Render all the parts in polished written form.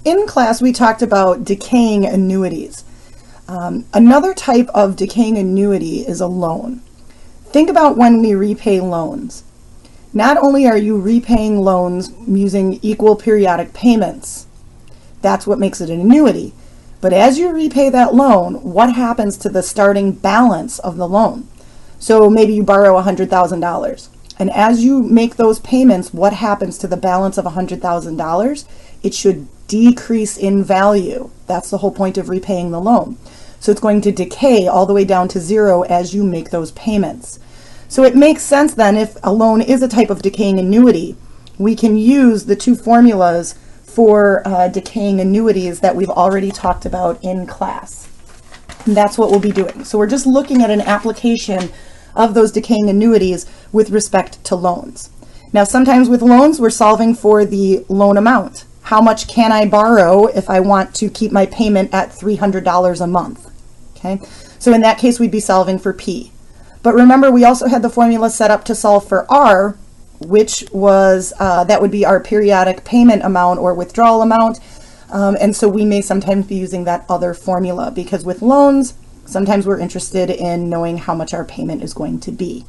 In class, we talked about decaying annuities. Another type of decaying annuity is a loan. Think about when we repay loans. Not only are you repaying loans using equal periodic payments, that's what makes it an annuity, but as you repay that loan, what happens to the starting balance of the loan? So maybe you borrow $100,000, and as you make those payments, what happens to the balance of $100,000? It should decrease in value. That's the whole point of repaying the loan. So it's going to decay all the way down to zero as you make those payments. So it makes sense then, if a loan is a type of decaying annuity, we can use the two formulas for decaying annuities that we've already talked about in class. And that's what we'll be doing. So we're just looking at an application of those decaying annuities with respect to loans. Now, sometimes with loans, we're solving for the loan amount. How much can I borrow if I want to keep my payment at $300 a month? Okay, so in that case, we'd be solving for P. But remember, we also had the formula set up to solve for R, which was, that would be our periodic payment amount or withdrawal amount. And so we may sometimes be using that other formula, because with loans, sometimes we're interested in knowing how much our payment is going to be.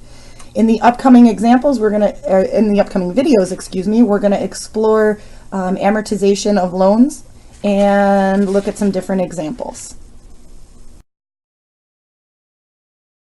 In the upcoming examples, in the upcoming videos, excuse me, we're gonna explore amortization of loans and look at some different examples.